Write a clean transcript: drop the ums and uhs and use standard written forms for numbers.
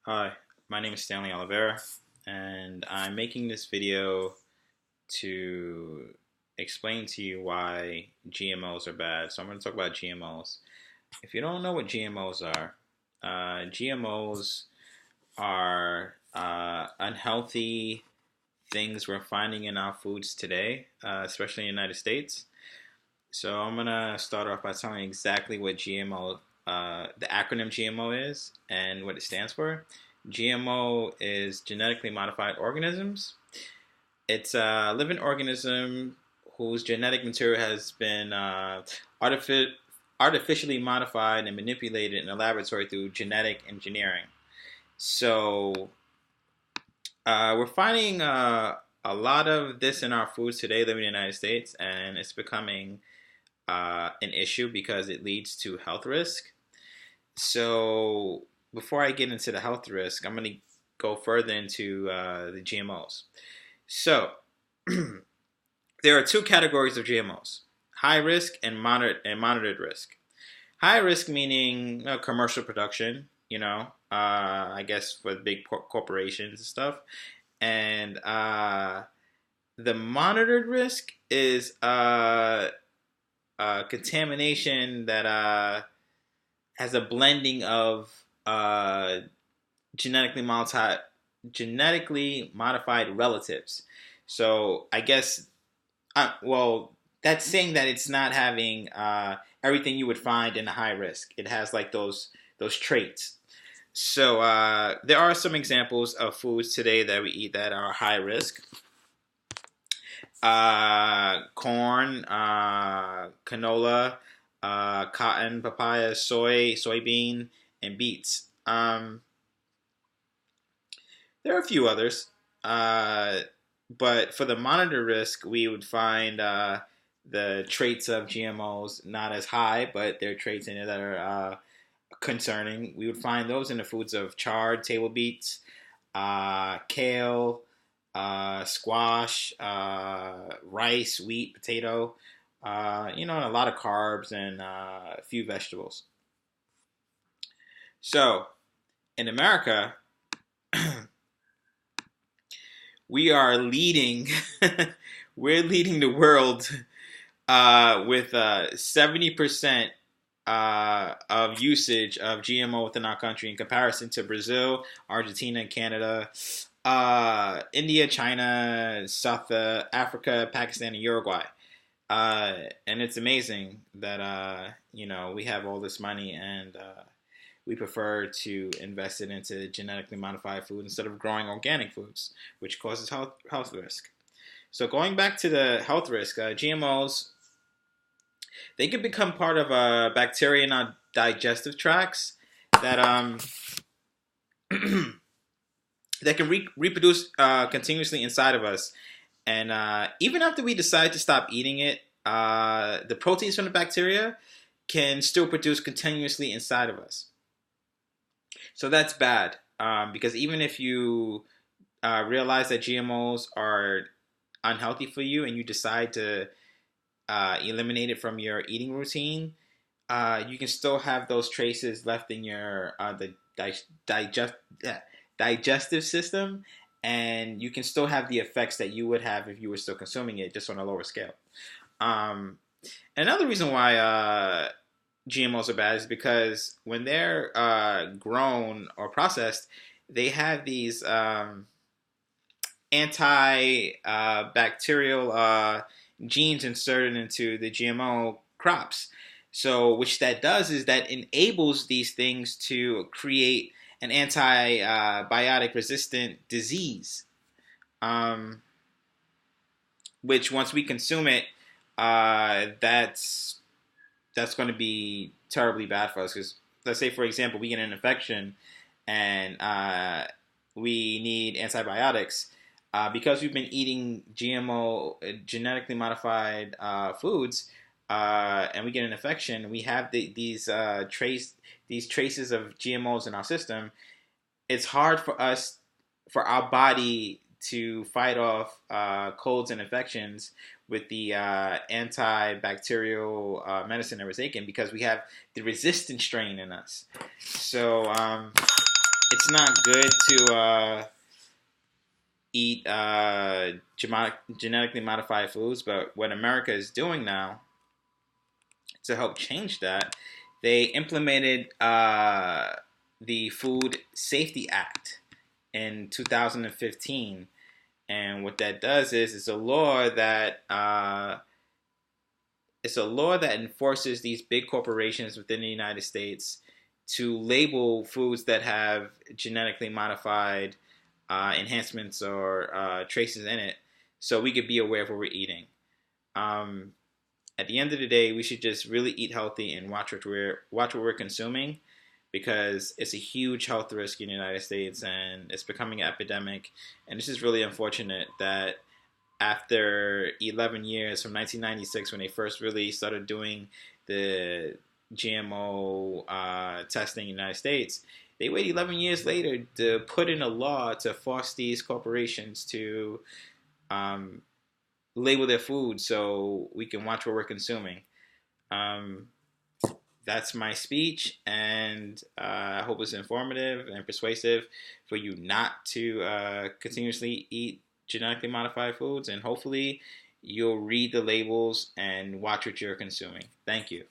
Hi, my name is Stanley Oliveira, and I'm making this video to explain to you why GMOs are bad. So I'm going to talk about GMOs. If you don't know what GMOs are, GMOs are unhealthy things we're finding in our foods today, especially in the United States. So I'm going to start off by telling you exactly what the acronym GMO is and what it stands for. GMO is genetically modified organisms. It's a living organism whose genetic material has been artificially modified and manipulated in a laboratory through genetic engineering. So we're finding a lot of this in our foods today living in the United States, and it's becoming an issue because it leads to health risk. So before I get into the health risk, I'm going to go further into the GMOs. So there are two categories of GMOs: high risk and monitored risk. High risk meaning commercial production, I guess for big corporations and stuff. And the monitored risk is contamination that has a blending of genetically modified relatives. So I guess, that's saying that it's not having everything you would find in a high risk. It has like those traits. So there are some examples of foods today that we eat that are high risk. Corn, canola, cotton, papaya, soybean, and beets. There are a few others, but for the monitor risk, we would find the traits of GMOs not as high, but there are traits in it that are concerning. We would find those in the foods of chard table beets, kale, squash, rice, wheat, potato, and a lot of carbs and a few vegetables. So in America, we are leading. We're leading the world with 70% of usage of GMO within our country in comparison to Brazil, Argentina, Canada, India, China, South Africa, Pakistan, and Uruguay. And it's amazing that we have all this money and we prefer to invest it into genetically modified food instead of growing organic foods, which causes health risk. So going back to the health risk, GMOs, they can become part of bacteria in our digestive tracts that that can reproduce continuously inside of us. And even after we decide to stop eating it, the proteins from the bacteria can still produce continuously inside of us. So that's bad because even if you realize that GMOs are unhealthy for you and you decide to eliminate it from your eating routine, you can still have those traces left in your digestive system, and you can still have the effects that you would have if you were still consuming it, just on a lower scale. Another reason why GMOs are bad is because when they're grown or processed, they have these anti-bacterial genes inserted into the GMO crops. So which that does is that enables these things to create an antibiotic resistant disease, which once we consume it, that's going to be terribly bad for us. Because let's say, for example, we get an infection and we need antibiotics. Because we've been eating GMO, genetically modified foods, and we get an infection, we have these traces of GMOs in our system. It's hard for our body to fight off colds and infections with the antibacterial medicine that we're taking because we have the resistant strain in us. So it's not good to eat genetically modified foods, but what America is doing now to help change that, they implemented the Food Safety Act in 2015. And what that does is it's a law that enforces these big corporations within the United States to label foods that have genetically modified enhancements or traces in it, so we could be aware of what we're eating. Um, at the end of the day, we should just really eat healthy and watch what we're consuming, because it's a huge health risk in the United States and it's becoming an epidemic. And it's just really unfortunate that after 11 years from 1996, when they first really started doing the GMO testing in the United States, they waited 11 years later to put in a law to force these corporations to um, label their food so we can watch what we're consuming. Um, that's my speech, and I hope it's informative and persuasive for you not to continuously eat genetically modified foods, and hopefully you'll read the labels and watch what you're consuming. Thank you.